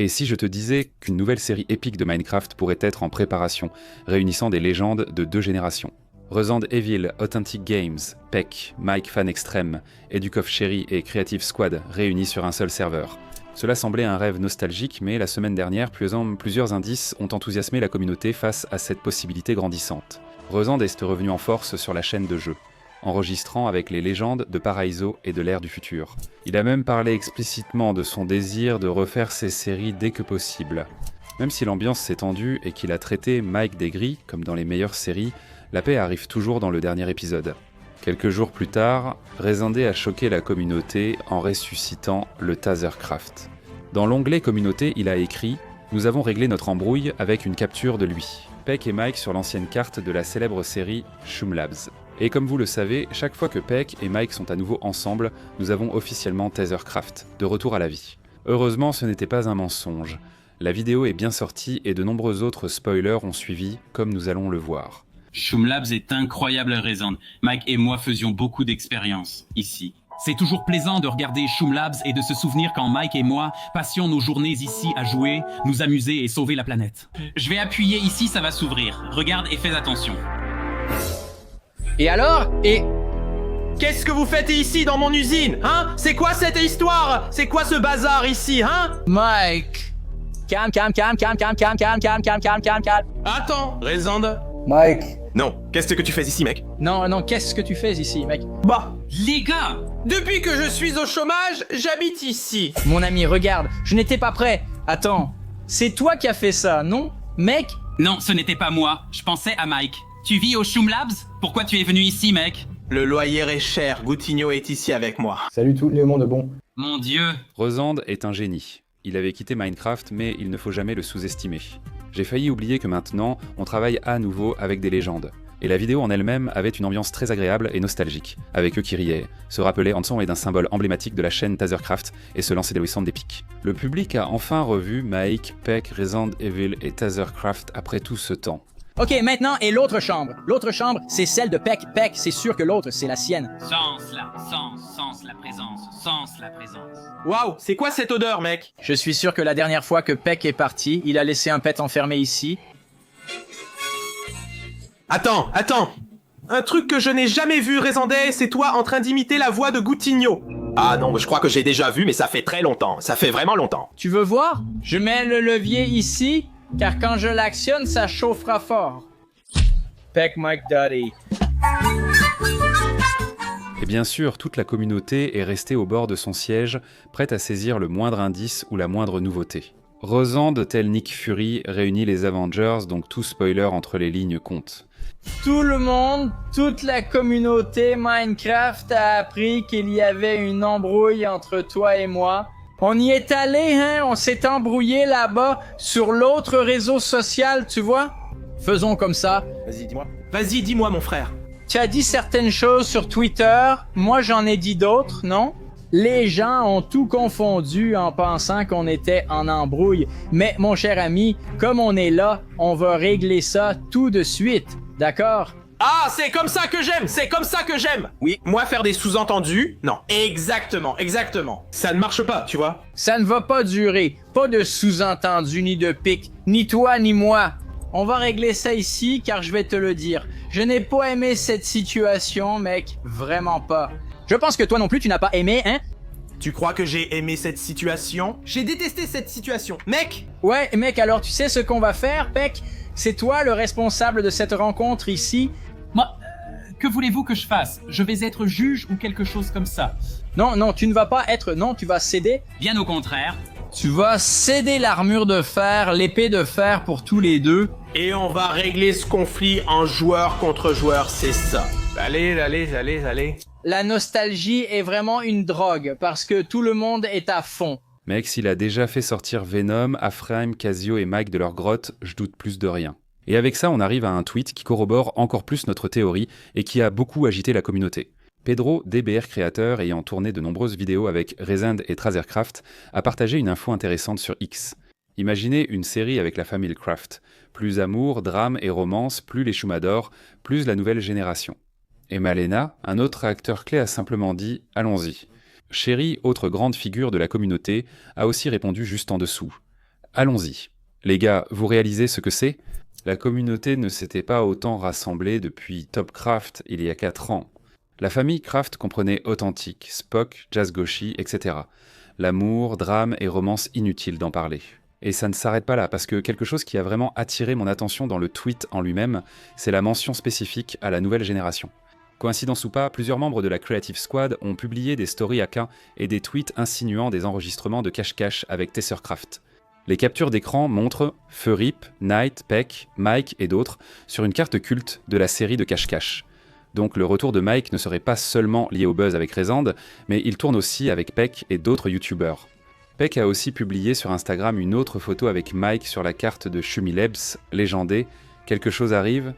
Et si je te disais qu'une nouvelle série épique de Minecraft pourrait être en préparation, réunissant des légendes de 2 générations? Resident Evil, Authentic Games, Peck, Mike Fan Extreme, Edukov Cherry et Creative Squad réunis sur un seul serveur. Cela semblait un rêve nostalgique, mais la semaine dernière, plusieurs indices ont enthousiasmé la communauté face à cette possibilité grandissante. Resident est revenu en force sur la chaîne de jeu, enregistrant avec les légendes de Paraiso et de l'ère du futur. Il a même parlé explicitement de son désir de refaire ses séries dès que possible. Même si l'ambiance s'est tendue et qu'il a traité Mike Degris, comme dans les meilleures séries, la paix arrive toujours dans le dernier épisode. Quelques jours plus tard, Rezende a choqué la communauté en ressuscitant le Tasercraft. Dans l'onglet Communauté, il a écrit « Nous avons réglé notre embrouille avec une capture de lui. Peck et Mike sur l'ancienne carte de la célèbre série Shroom Labs. » Et comme vous le savez, chaque fois que Peck et Mike sont à nouveau ensemble, nous avons officiellement Tasercraft, de retour à la vie. Heureusement, ce n'était pas un mensonge. La vidéo est bien sortie et de nombreux autres spoilers ont suivi, comme nous allons le voir. Shroom Labs est incroyable à Rezende. Mike et moi faisions beaucoup d'expériences ici. C'est toujours plaisant de regarder Shroom Labs et de se souvenir quand Mike et moi passions nos journées ici à jouer, nous amuser et sauver la planète. Je vais appuyer ici, ça va s'ouvrir. Regarde et fais attention. Et alors? Qu'est-ce que vous faites ici dans mon usine? Hein? C'est quoi cette histoire? C'est quoi ce bazar ici, hein? Mike. Calme. Attends, Rezende. Mike. Non, qu'est-ce que tu fais ici, mec? Non, qu'est-ce que tu fais ici, mec? Bah, Les gars! depuis que je suis au chômage, j'habite ici. Mon ami, regarde, je n'étais pas prêt. Attends, c'est toi qui as fait ça, non? Mec? Non, ce n'était pas moi. Je pensais à Mike. Tu vis au Shroom Labs? Pourquoi tu es venu ici, mec? Le loyer est cher, Goutinho est ici avec moi. Salut tout le monde bon. Mon Dieu! Rezende est un génie. Il avait quitté Minecraft, mais il ne faut jamais le sous-estimer. J'ai failli oublier que maintenant, on travaille à nouveau avec des légendes. Et la vidéo en elle-même avait une ambiance très agréable et nostalgique, avec eux qui riaient, se rappelaient en son et d'un symbole emblématique de la chaîne Tasercraft et se lançaient des wissons d'épique. Le public a enfin revu Mike, Peck, Resident Evil et Tasercraft après tout ce temps. Ok, maintenant, et l'autre chambre. L'autre chambre, c'est celle de Peck. Peck, c'est sûr que l'autre, c'est la sienne. Sens la présence. Waouh, c'est quoi cette odeur, mec? Je suis sûr que la dernière fois que Peck est parti, il a laissé un pet enfermé ici. Attends. Un truc que je n'ai jamais vu, Rezende, c'est toi en train d'imiter la voix de Goutinho. Ah non, je crois que j'ai déjà vu, mais ça fait très longtemps. Ça fait vraiment longtemps. Tu veux voir? Je mets le levier ici, car quand je l'actionne, ça chauffera fort. Peck Mike Daddy. Et bien sûr, toute la communauté est restée au bord de son siège, prête à saisir le moindre indice ou la moindre nouveauté. Rezende, tel Nick Fury, réunit les Avengers, donc tout spoiler entre les lignes compte. Tout le monde, toute la communauté Minecraft a appris qu'il y avait une embrouille entre toi et moi. On y est allé, hein, on s'est embrouillé là-bas, sur l'autre réseau social, tu vois? Faisons comme ça. Vas-y, dis-moi, mon frère. Tu as dit certaines choses sur Twitter, moi j'en ai dit d'autres, non? Les gens ont tout confondu en pensant qu'on était en embrouille. Mais mon cher ami, comme on est là, on va régler ça tout de suite, d'accord? Ah, c'est comme ça que j'aime. Oui, moi faire des sous-entendus, non. Exactement. Ça ne marche pas, tu vois. Ça ne va pas durer. Pas de sous-entendu ni de pique, ni toi ni moi. On va régler ça ici, car je vais te le dire. Je n'ai pas aimé cette situation, mec. Vraiment pas. Je pense que toi non plus, tu n'as pas aimé, hein? Tu crois que j'ai aimé cette situation? J'ai détesté cette situation. Mec! Ouais, mec, alors tu sais ce qu'on va faire, Peck? C'est toi le responsable de cette rencontre ici. Moi, que voulez-vous que je fasse? Je vais être juge ou quelque chose comme ça. Non, tu ne vas pas être... Non, tu vas céder. Bien au contraire. Tu vas céder l'armure de fer, l'épée de fer pour tous les deux. Et on va régler ce conflit en joueur contre joueur, c'est ça. Allez. La nostalgie est vraiment une drogue, parce que tout le monde est à fond. Mec, s'il a déjà fait sortir Venom, Aframe, Casio et Mike de leur grotte, je doute plus de rien. Et avec ça, on arrive à un tweet qui corrobore encore plus notre théorie et qui a beaucoup agité la communauté. Pedro, DBR créateur ayant tourné de nombreuses vidéos avec Rezende et Tasercraft, a partagé une info intéressante sur X. Imaginez une série avec la famille Craft. Plus amour, drame et romance, plus les Shumador, plus la nouvelle génération. Et Malena, un autre acteur clé, a simplement dit « Allons-y ». Cherry, autre grande figure de la communauté, a aussi répondu juste en dessous. Allons-y. Les gars, vous réalisez ce que c'est ? La communauté ne s'était pas autant rassemblée depuis Topcraft il y a 4 ans. La famille Craft comprenait Authentic, Spock, Jazgoshi, etc. L'amour, drame et romance inutile d'en parler. Et ça ne s'arrête pas là, parce que quelque chose qui a vraiment attiré mon attention dans le tweet en lui-même, c'est la mention spécifique à la nouvelle génération. Coïncidence ou pas, plusieurs membres de la Creative Squad ont publié des stories AK et des tweets insinuant des enregistrements de cache-cache avec Tessercraft. Les captures d'écran montrent Feurip, Knight, Peck, Mike et d'autres sur une carte culte de la série de cache-cache. Donc le retour de Mike ne serait pas seulement lié au buzz avec Rezand, mais il tourne aussi avec Peck et d'autres youtubeurs. Peck a aussi publié sur Instagram une autre photo avec Mike sur la carte de Shumilebs, légendée « Quelque chose arrive ?»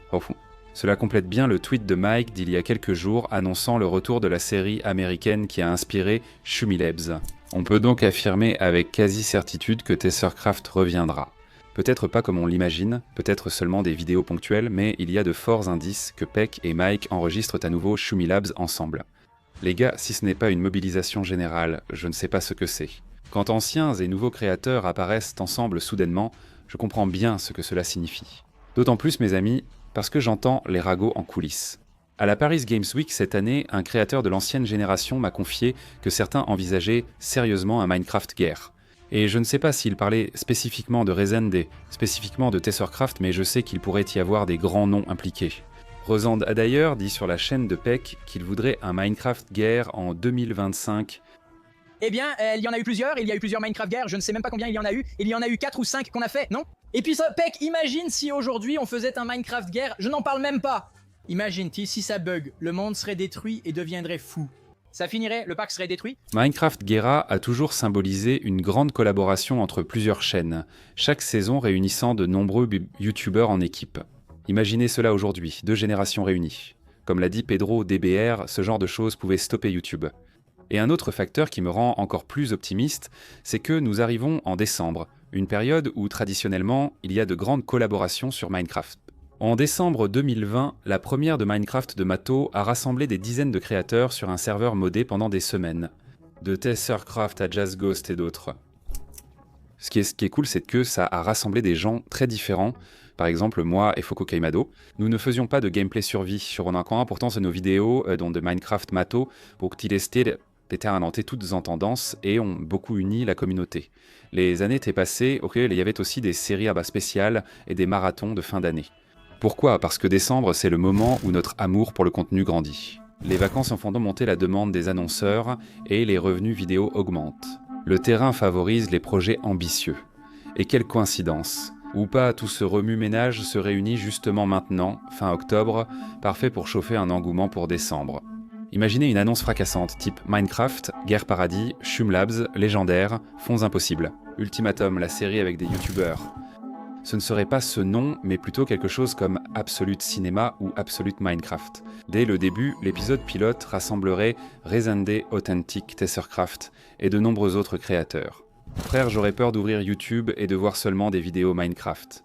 Cela complète bien le tweet de Mike d'il y a quelques jours annonçant le retour de la série américaine qui a inspiré Shumilebs. On peut donc affirmer avec quasi-certitude que Tessercraft reviendra. Peut-être pas comme on l'imagine, peut-être seulement des vidéos ponctuelles, mais il y a de forts indices que Peck et Mike enregistrent à nouveau Shumilabs ensemble. Les gars, si ce n'est pas une mobilisation générale, je ne sais pas ce que c'est. Quand anciens et nouveaux créateurs apparaissent ensemble soudainement, je comprends bien ce que cela signifie. D'autant plus, mes amis, parce que j'entends les ragots en coulisses. À la Paris Games Week cette année, un créateur de l'ancienne génération m'a confié que certains envisageaient sérieusement un Minecraft guerre. Et je ne sais pas s'il parlait spécifiquement de Rezand, spécifiquement de Tessercraft, mais je sais qu'il pourrait y avoir des grands noms impliqués. Rezand a d'ailleurs dit sur la chaîne de Peck qu'il voudrait un Minecraft guerre en 2025. Eh bien, il y en a eu plusieurs, il y a eu plusieurs Minecraft guerres, je ne sais même pas combien il y en a eu, il y en a eu 4 ou 5 qu'on a fait, non? Et puis ça, Peck, imagine si aujourd'hui on faisait un Minecraft guerre, je n'en parle même pas. Imagine-t-il si ça bug, le monde serait détruit et deviendrait fou. Ça finirait, le parc serait détruit. Minecraft Guerra a toujours symbolisé une grande collaboration entre plusieurs chaînes, chaque saison réunissant de nombreux youtubeurs en équipe. Imaginez cela aujourd'hui, 2 générations réunies. Comme l'a dit Pedro DBR, ce genre de choses pouvait stopper YouTube. Et un autre facteur qui me rend encore plus optimiste, c'est que nous arrivons en décembre, une période où traditionnellement il y a de grandes collaborations sur Minecraft. En décembre 2020, la première de Minecraft de Mato a rassemblé des dizaines de créateurs sur un serveur modé pendant des semaines. De Tessercraft à JazzGhost et d'autres. Ce qui est cool, c'est que ça a rassemblé des gens très différents. Par exemple, moi et Foko Kaimado, nous ne faisions pas de gameplay survie sur Ronin.1, pourtant c'est nos vidéos, dont de Minecraft Mato, pour Tilested, déterminanté toutes en tendance et ont beaucoup uni la communauté. Les années étaient passées, il y avait aussi des séries à bas spéciales et des marathons de fin d'année. Pourquoi ? Parce que décembre, c'est le moment où notre amour pour le contenu grandit. Les vacances en font monter la demande des annonceurs et les revenus vidéo augmentent. Le terrain favorise les projets ambitieux. Et quelle coïncidence ! Ou pas, tout ce remue-ménage se réunit justement maintenant, fin octobre, parfait pour chauffer un engouement pour décembre. Imaginez une annonce fracassante, type Minecraft, Guerre Paradis, Shumlabs, Légendaire, Fonds Impossibles, Ultimatum, la série avec des youtubeurs. Ce ne serait pas ce nom, mais plutôt quelque chose comme Absolute Cinéma ou Absolute Minecraft. Dès le début, l'épisode pilote rassemblerait Rezand, Authentic, Tessercraft et de nombreux autres créateurs. Frère, j'aurais peur d'ouvrir YouTube et de voir seulement des vidéos Minecraft.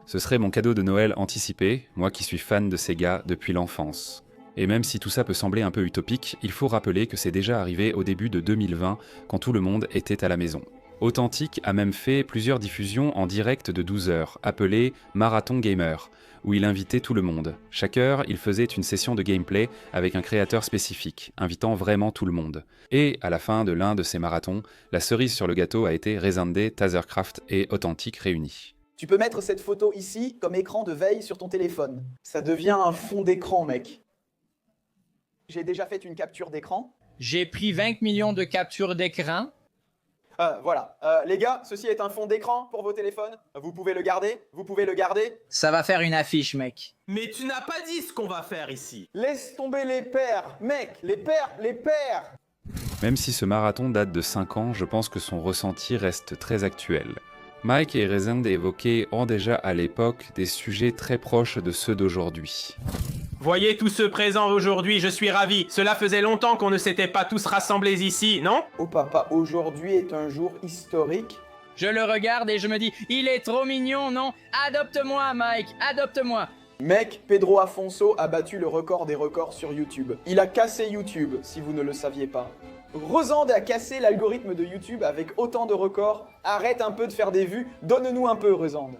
Ce serait mon cadeau de Noël anticipé, moi qui suis fan de ces gars depuis l'enfance. Et même si tout ça peut sembler un peu utopique, il faut rappeler que c'est déjà arrivé au début de 2020, quand tout le monde était à la maison. Authentic a même fait plusieurs diffusions en direct de 12 heures, appelées Marathon Gamer, où il invitait tout le monde. Chaque heure, il faisait une session de gameplay avec un créateur spécifique, invitant vraiment tout le monde. Et, à la fin de l'un de ces marathons, la cerise sur le gâteau a été Rezand, Tessercraft et Authentic réunis. Tu peux mettre cette photo ici comme écran de veille sur ton téléphone. Ça devient un fond d'écran, mec. J'ai déjà fait une capture d'écran. J'ai pris 20 millions de captures d'écran. Voilà. Les gars, ceci est un fond d'écran pour vos téléphones. Vous pouvez le garder. Vous pouvez le garder. Ça va faire une affiche, mec. Mais tu n'as pas dit ce qu'on va faire ici. Laisse tomber les pères, mec. Les pères. Même si ce marathon date de 5 ans, je pense que son ressenti reste très actuel. Mike et Rezand évoquaient déjà à l'époque des sujets très proches de ceux d'aujourd'hui. Voyez tous ceux présents aujourd'hui, je suis ravi. Cela faisait longtemps qu'on ne s'était pas tous rassemblés ici, non ? Oh papa, aujourd'hui est un jour historique. Je le regarde et je me dis, il est trop mignon, non ? Adopte-moi, Mike, adopte-moi. Mec, Pedro Afonso a battu le record des records sur YouTube. Il a cassé YouTube, si vous ne le saviez pas. Rosand a cassé l'algorithme de YouTube avec autant de records. Arrête un peu de faire des vues, donne-nous un peu, Rosand.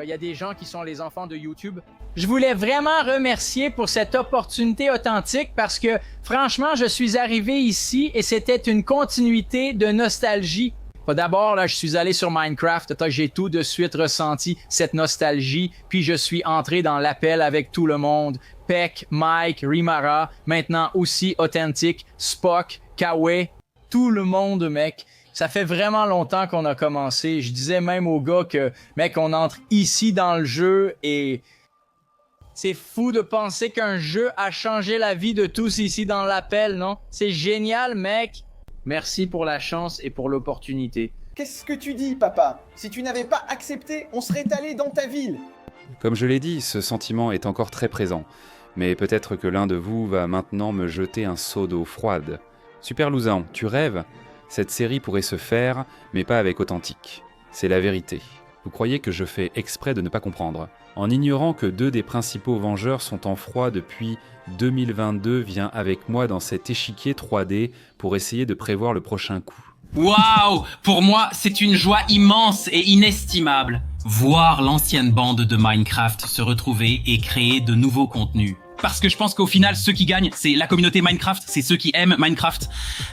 Il y a des gens qui sont les enfants de YouTube. Je voulais vraiment remercier pour cette opportunité authentique parce que, franchement, je suis arrivé ici et c'était une continuité de nostalgie. D'abord, là, je suis allé sur Minecraft, j'ai tout de suite ressenti cette nostalgie, puis je suis entré dans l'appel avec tout le monde. Peck, Mike, Rimara, maintenant aussi Authentic, Spock, Kawe, tout le monde, mec. Ça fait vraiment longtemps qu'on a commencé. Je disais même aux gars que, mec, on entre ici dans le jeu et c'est fou de penser qu'un jeu a changé la vie de tous ici dans l'appel, non? C'est génial, mec. Merci pour la chance et pour l'opportunité. Qu'est-ce que tu dis, papa? Si tu n'avais pas accepté, on serait allé dans ta ville. Comme je l'ai dit, ce sentiment est encore très présent. Mais peut-être que l'un de vous va maintenant me jeter un seau d'eau froide. Super Louzan, tu rêves? Cette série pourrait se faire, mais pas avec Authentic. C'est la vérité. Vous croyez que je fais exprès de ne pas comprendre? En ignorant que 2 des principaux Vengeurs sont en froid depuis 2022, viens avec moi dans cet échiquier 3D pour essayer de prévoir le prochain coup. Waouh! Pour moi, c'est une joie immense et inestimable. Voir l'ancienne bande de Minecraft se retrouver et créer de nouveaux contenus. Parce que je pense qu'au final, ceux qui gagnent, c'est la communauté Minecraft, c'est ceux qui aiment Minecraft.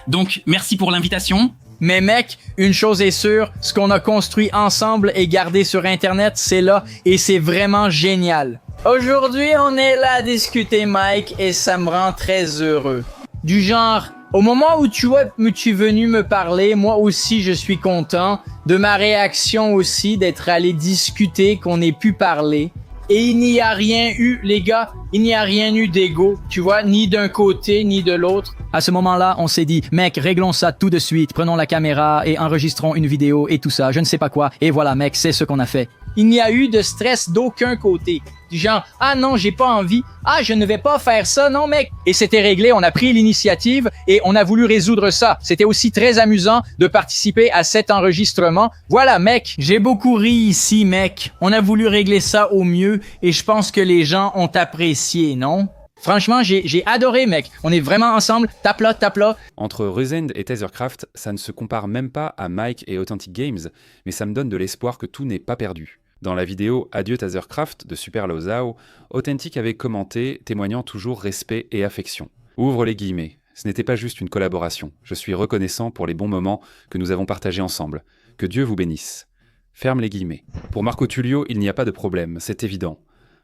Donc, merci pour l'invitation. Mais mec, une chose est sûre, ce qu'on a construit ensemble et gardé sur Internet, c'est là et c'est vraiment génial. Aujourd'hui, on est là à discuter, Mike, et ça me rend très heureux. Du genre, au moment où tu es venu me parler, moi aussi je suis content de ma réaction aussi, d'être allé discuter, qu'on ait pu parler. Et il n'y a rien eu, les gars, il n'y a rien eu d'égo, tu vois, ni d'un côté, ni de l'autre. À ce moment-là, on s'est dit, mec, réglons ça tout de suite, prenons la caméra et enregistrons une vidéo et tout ça, je ne sais pas quoi. Et voilà, mec, c'est ce qu'on a fait. Il n'y a eu de stress d'aucun côté. Du genre, ah non, j'ai pas envie. Ah, je ne vais pas faire ça, non, mec. Et c'était réglé, on a pris l'initiative et on a voulu résoudre ça. C'était aussi très amusant de participer à cet enregistrement. Voilà, mec, j'ai beaucoup ri ici, mec. On a voulu régler ça au mieux et je pense que les gens ont apprécié, non? Franchement, j'ai adoré, mec. On est vraiment ensemble. Tape là, tape là. Entre Rosend et Tethercraft, ça ne se compare même pas à Mike et Authentic Games, mais ça me donne de l'espoir que tout n'est pas perdu. Dans la vidéo Adieu Tethercraft de Super Lozao, Authentic avait commenté, témoignant toujours respect et affection. Ouvre les guillemets. Ce n'était pas juste une collaboration. Je suis reconnaissant pour les bons moments que nous avons partagés ensemble. Que Dieu vous bénisse. Ferme les guillemets. Pour Marco Tullio, il n'y a pas de problème, c'est évident.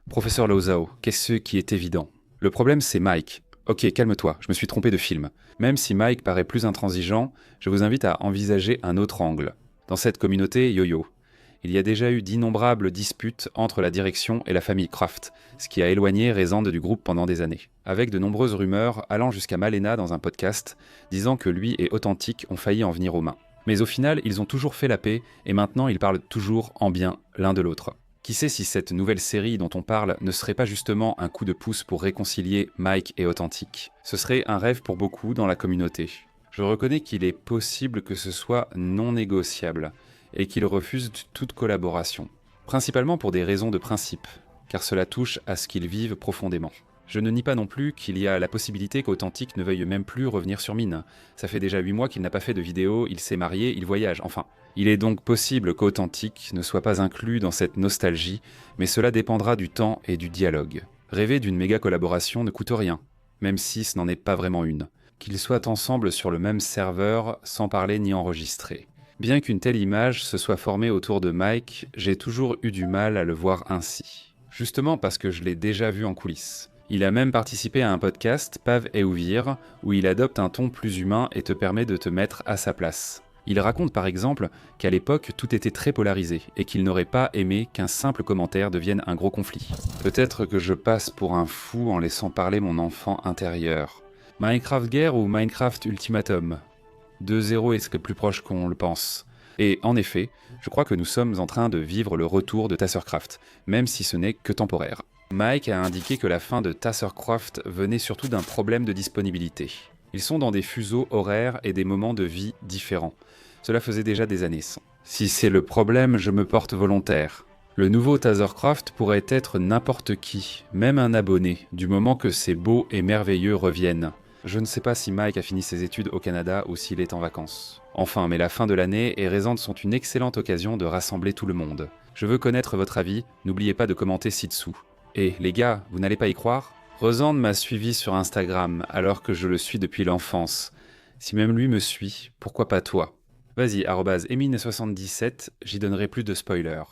Professeur Lozao, qu'est-ce qui est évident? Le problème, c'est Mike. Ok, calme-toi, je me suis trompé de film. Même si Mike paraît plus intransigeant, je vous invite à envisager un autre angle. Dans cette communauté yo-yo, il y a déjà eu d'innombrables disputes entre la direction et la famille Kraft, ce qui a éloigné Résande du groupe pendant des années. Avec de nombreuses rumeurs allant jusqu'à Malena dans un podcast, disant que lui et Authentic ont failli en venir aux mains. Mais au final, ils ont toujours fait la paix, et maintenant ils parlent toujours en bien l'un de l'autre. Qui sait si cette nouvelle série dont on parle ne serait pas justement un coup de pouce pour réconcilier Mike et Authentic? Ce serait un rêve pour beaucoup dans la communauté. Je reconnais qu'il est possible que ce soit non négociable, et qu'ils refusent toute collaboration. Principalement pour des raisons de principe, car cela touche à ce qu'ils vivent profondément. Je ne nie pas non plus qu'il y a la possibilité qu'Authentic ne veuille même plus revenir sur Mine. Ça fait déjà 8 mois qu'il n'a pas fait de vidéo, il s'est marié, il voyage, enfin. Il est donc possible qu'Authentic ne soit pas inclus dans cette nostalgie, mais cela dépendra du temps et du dialogue. Rêver d'une méga collaboration ne coûte rien, même si ce n'en est pas vraiment une. Qu'ils soient ensemble sur le même serveur, sans parler ni enregistrer. Bien qu'une telle image se soit formée autour de Mike, j'ai toujours eu du mal à le voir ainsi. Justement parce que je l'ai déjà vu en coulisses. Il a même participé à un podcast, Pav et Ouvir, où il adopte un ton plus humain et te permet de te mettre à sa place. Il raconte par exemple qu'à l'époque tout était très polarisé et qu'il n'aurait pas aimé qu'un simple commentaire devienne un gros conflit. Peut-être que je passe pour un fou en laissant parler mon enfant intérieur. Minecraft Guerre ou Minecraft Ultimatum ? 2-0 est plus proche qu'on le pense. Et en effet, je crois que nous sommes en train de vivre le retour de Tethercraft, même si ce n'est que temporaire. Mike a indiqué que la fin de Tethercraft venait surtout d'un problème de disponibilité. Ils sont dans des fuseaux horaires et des moments de vie différents. Cela faisait déjà des années. Si c'est le problème, je me porte volontaire. Le nouveau Tethercraft pourrait être n'importe qui, même un abonné, du moment que ces beaux et merveilleux reviennent. Je ne sais pas si Mike a fini ses études au Canada ou s'il est en vacances. Enfin, mais la fin de l'année et Résande sont une excellente occasion de rassembler tout le monde. Je veux connaître votre avis, n'oubliez pas de commenter ci-dessous. Et les gars, vous n'allez pas y croire ? Résande m'a suivi sur Instagram alors que je le suis depuis l'enfance. Si même lui me suit, pourquoi pas toi ? Vas-y, @emine77, j'y donnerai plus de spoilers.